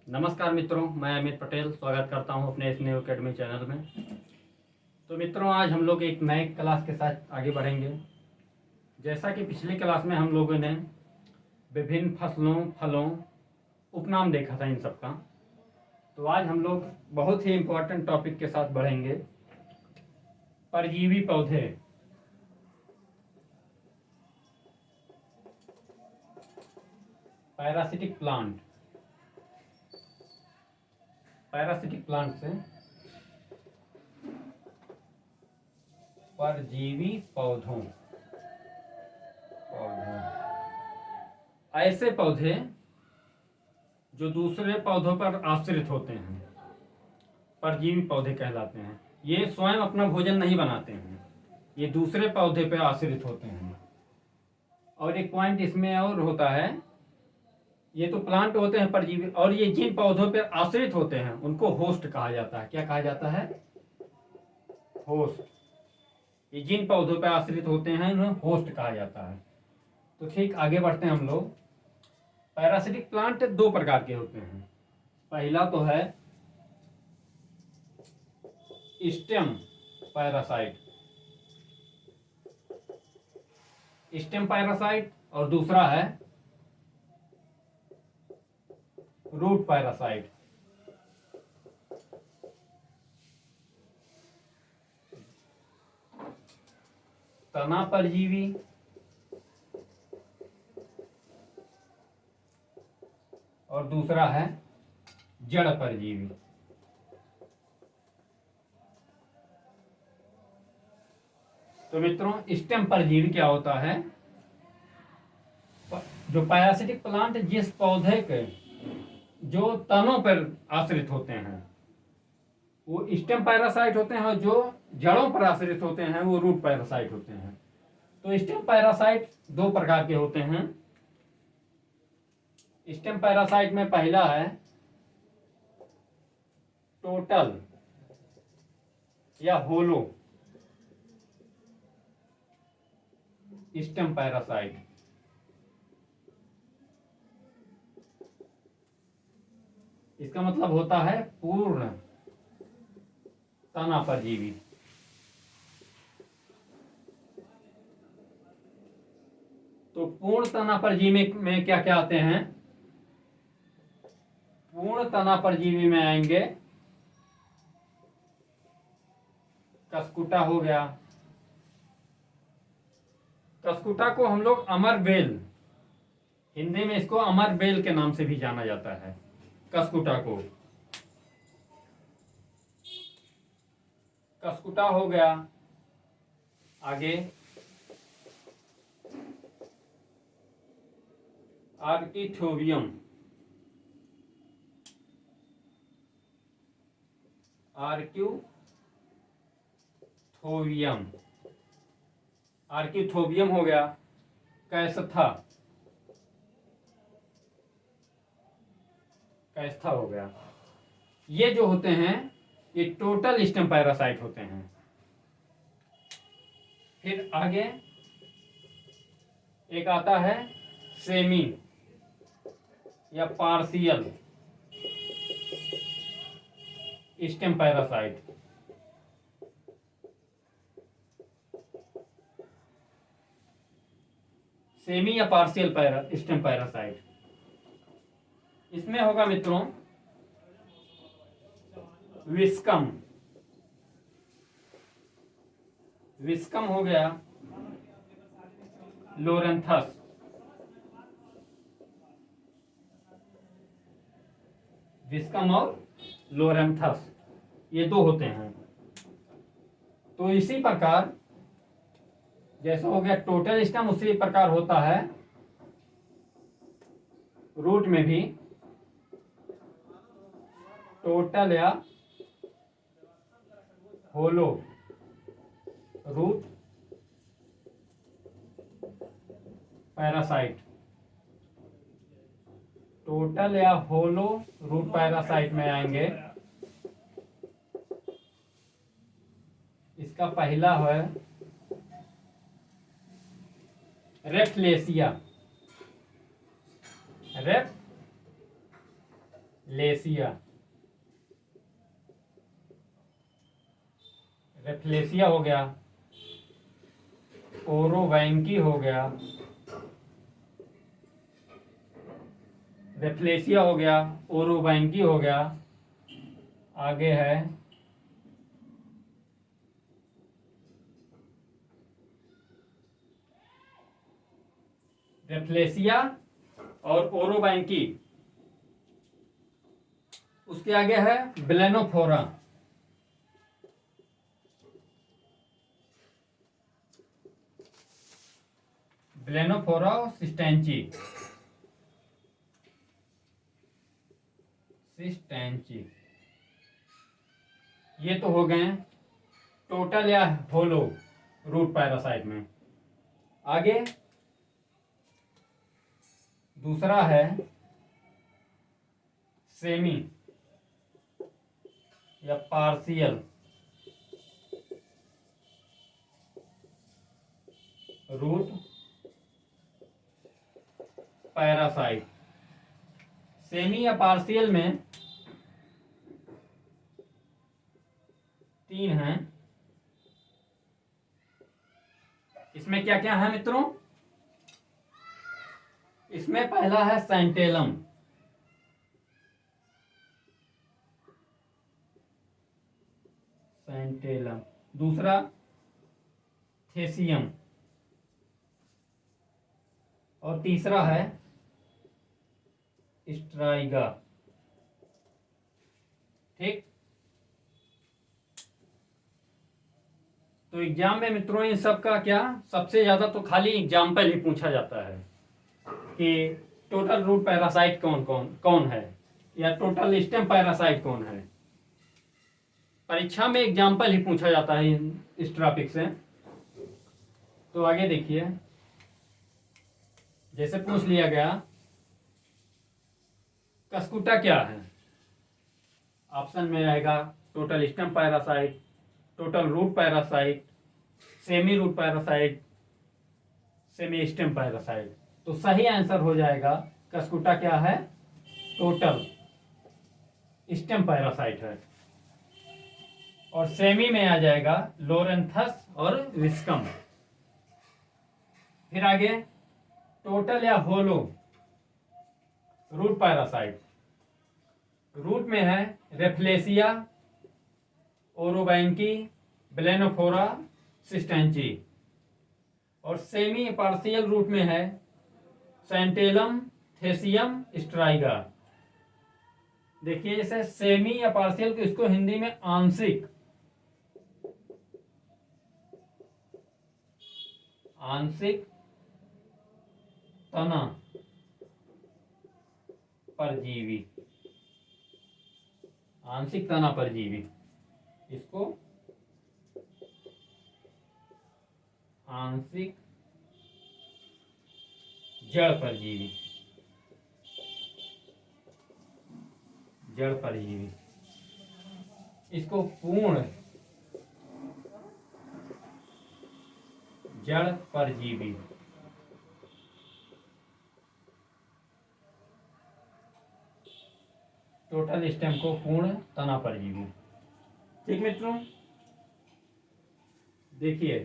नमस्कार मित्रों, मैं अमित पटेल स्वागत करता हूं अपने इस न्यू अकेडमी चैनल में। तो मित्रों, आज हम लोग एक नए क्लास के साथ आगे बढ़ेंगे। जैसा कि पिछली क्लास में हम लोगों ने विभिन्न फसलों, फलों, उपनाम देखा था इन सब का, तो आज हम लोग बहुत ही इम्पोर्टेंट टॉपिक के साथ बढ़ेंगे, परजीवी पौधे। Parasitic plant. पैरासिटिक प्लांट से परजीवी पौधों। ऐसे पौधे जो दूसरे पौधों पर आश्रित होते हैं, परजीवी पौधे कहलाते हैं। ये स्वयं अपना भोजन नहीं बनाते हैं, ये दूसरे पौधे पर आश्रित होते हैं। और एक पॉइंट इसमें और होता है, ये तो प्लांट होते हैं परजीवी, और ये जिन पौधों पर आश्रित होते हैं उनको होस्ट कहा जाता है। क्या कहा जाता है? होस्ट। ये जिन पौधों पर आश्रित होते हैं उन्हें होस्ट कहा जाता है। तो ठीक, आगे बढ़ते हैं हम लोग। पैरासिटिक प्लांट दो प्रकार के होते हैं। पहला तो है स्टेम पैरासाइट, स्टेम पैरासाइट, और दूसरा है रूट पैरासाइट। तना परजीवी और दूसरा है जड़ परजीवी। तो मित्रों, स्टेम परजीवी क्या होता है? जो पैरासिटिक प्लांट जिस पौधे के जो तनों पर आश्रित होते हैं वो स्टेम पैरासाइट होते हैं, और जो जड़ों पर आश्रित होते हैं वो रूट पैरासाइट होते हैं। तो स्टेम पैरासाइट दो प्रकार के होते हैं। स्टेम पैरासाइट में पहला है टोटल या होलो स्टेम पैरासाइट। इसका मतलब होता है पूर्ण तना परजीवी। तो पूर्ण तना परजीवी में क्या क्या आते हैं? पूर्ण तना परजीवी में आएंगे कसकुटा हो गया। कसकुटा को हम लोग अमर बेल, हिंदी में इसको अमर बेल के नाम से भी जाना जाता है। कसकुटा को कसकुटा हो गया। आगे आर्किथोबियम, आर्क्यूथोबियम, आर्किथोबियम हो गया। कैस्था, कैस्था हो गया। ये जो होते हैं ये टोटल स्टेम पैरासाइट होते हैं। फिर आगे एक आता है सेमी या पार्शियल स्टेम पैरासाइट। सेमी या पार्शियल स्टेम पैरासाइट, इसमें होगा मित्रों विस्कम, विस्कम हो गया, लोरेंथस, विस्कम और लोरेंथस, ये दो होते हैं। तो इसी प्रकार जैसा हो गया टोटल स्टेम, उसी प्रकार होता है रूट में भी टोटल या होलो रूट पैरासाइट। टोटल या होलो रूट पैरासाइट में आएंगे। इसका पहला है रेफ्लेसिया, लेसिया, रेफ्लेसिया हो गया, ओरोवैंकी हो गया, रेफ्लेसिया हो गया, ओरोवैंकी हो गया, आगे है रेफ्लेसिया और ओरोवैंकी, उसके आगे है ब्लेनोफोरा, ब्लेनोफोरा और सिस्टेंची, सिस्टेंची। ये तो हो गए टोटल या होलो रूट पैरासाइट में। आगे दूसरा है सेमी या पार्शियल रूट पैरासाइट। सेमी या पार्शियल में तीन हैं। इसमें क्या क्या है मित्रों? इसमें पहला है सेंटेलम, सेंटेलम। दूसरा थेसियम, और तीसरा है स्ट्राइगा। ठीक, तो एग्जाम में मित्रों इन सब का क्या सबसे ज्यादा तो खाली एग्जाम्पल ही पूछा जाता है कि टोटल रूट पैरासाइट कौन कौन कौन है, या टोटल स्टेम पैरासाइट कौन है। परीक्षा में एग्जाम्पल ही पूछा जाता है इस टॉपिक से। तो आगे देखिए, जैसे पूछ लिया गया कस्कुटा क्या है, ऑप्शन में रहेगा total stem parasite, total root parasite, semi root parasite, semi stem parasite. तो सही आंसर हो जाएगा कस्कुटा क्या है, टोटल स्टेम पैरासाइट है। और सेमी में आ जाएगा लोरेंथस और विस्कम। फिर आगे टोटल या होलो रूट पैरासाइट, रूट में है रेफ्लेसिया, ओरोवैंकी, ब्लेनोफोरा, सिस्टेंची। और सेमी पार्शियल रूट में है सेंटेलम, थेसियम, स्ट्राइगा। देखिए जैसे सेमी या पार्शियल को इसको हिंदी में आंशिक, आंशिक तना परजीवी, आंशिक तना परजीवी, इसको आंशिक जड़ परजीवी, जड़ परजीवी, इसको पूर्ण जड़ परजीवी। टोटल स्टेम को पूर्ण तना परजीवी। ठीक मित्रों, देखिए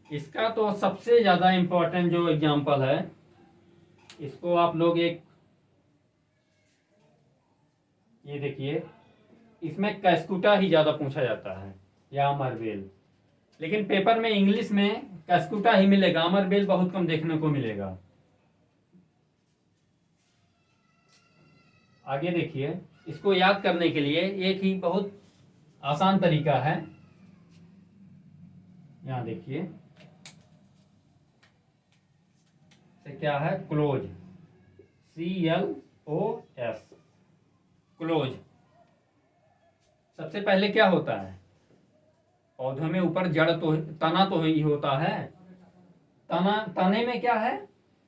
इसका तो सबसे ज्यादा इंपॉर्टेंट जो एग्जांपल है, इसको आप लोग एक ये देखिए, इसमें कैस्कुटा ही ज्यादा पूछा जाता है या अमरबेल, लेकिन पेपर में इंग्लिश में कैस्कुटा ही मिलेगा, अमरबेल बहुत कम देखने को मिलेगा। आगे देखिए, इसको याद करने के लिए एक ही बहुत आसान तरीका है। यहां देखिए क्या है, क्लोज, CLOS, क्लोज। सबसे पहले क्या होता है, पौधों में ऊपर जड़ तो तना तो ही होता है, तने में क्या है,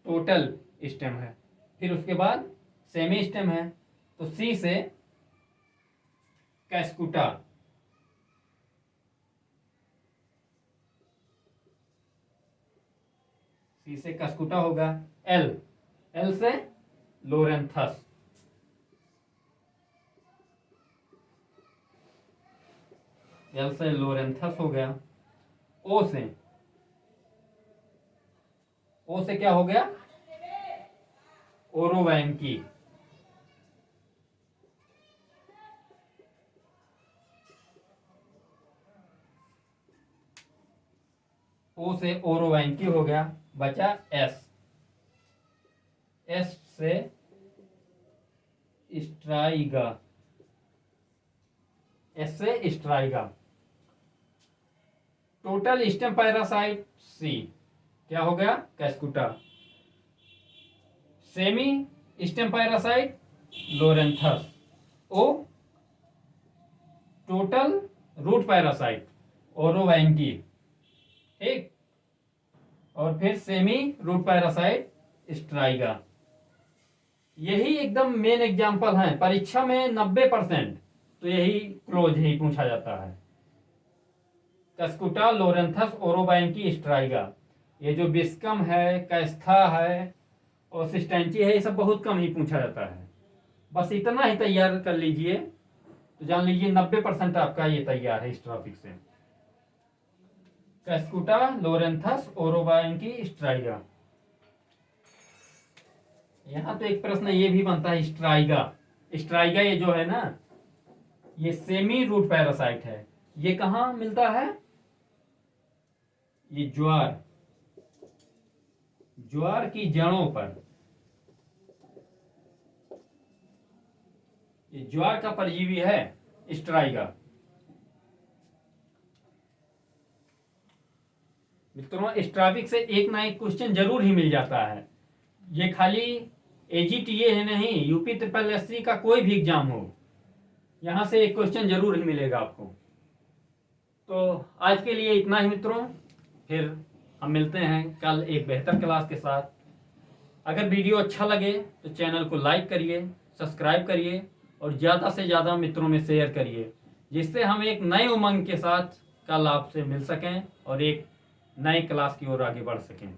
टोटल स्टेम है, फिर उसके बाद सेमी स्टेम है। तो सी से कैस्कुटा, सी से कैस्कुटा होगा। एल से लोरेंथस, एल से लोरेंथस हो गया। ओ से क्या हो गया? ओरोवैंकी। ओ से ओरोवैंकी हो गया। बचा एस। एस से स्ट्राइगा। एस से स्ट्राइगा। टोटल स्टेम पैरासाइट सी क्या हो गया? Cuscuta. Semi stem parasite loranthus. ओ टोटल रूट पैरासाइट ओरोवैंकी। ठीक। और फिर सेमी रूट पैरासाइट स्ट्राइगा। यही एकदम मेन एग्जाम्पल है परीक्षा में 90%। तो यही क्लोज ही पूछा जाता है। कैस्कुटा, लोरेंथस, ओरोवैंकी, स्ट्राइगा। ये जो बिस्कम है, कैस्था है और सिस्टेंची है, ये सब बहुत कम ही पूछा जाता है। बस इतना ही तैयार कर लीजिए तो जान लीजिए 90% आपका ये तैयार है इस टॉपिक से। कैस्कुटा, लोरेंथस, ओरोवैंकी, स्ट्राइगा। यहां तो एक प्रश्न ये भी बनता है स्ट्राइगा। स्ट्राइगा ये जो है ना, ये सेमी रूट पैरासाइट है। ये कहां मिलता है? ये ज्वार की जड़ों पर। ये ज्वार का परजीवी है स्ट्राइगा। मित्रों, इस टॉपिक से एक ना एक क्वेश्चन जरूर ही मिल जाता है। ये खाली एजीटीए है नहीं, यूपी ट्रिपल एससी का कोई भी एग्जाम हो, यहां से एक क्वेश्चन जरूर ही मिलेगा आपको। तो आज के लिए इतना ही मित्रों, फिर हम मिलते हैं कल एक बेहतर क्लास के साथ। अगर वीडियो अच्छा लगे तो चैनल को लाइक करिए, सब्सक्राइब करिए और ज़्यादा से ज़्यादा मित्रों में शेयर करिए, जिससे हम एक नए उमंग के साथ कल आपसे मिल सकें और एक नए क्लास की ओर आगे बढ़ सकें।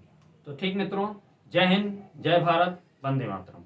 तो ठीक मित्रों, जय हिंद, जय भारत, वंदे मातरम।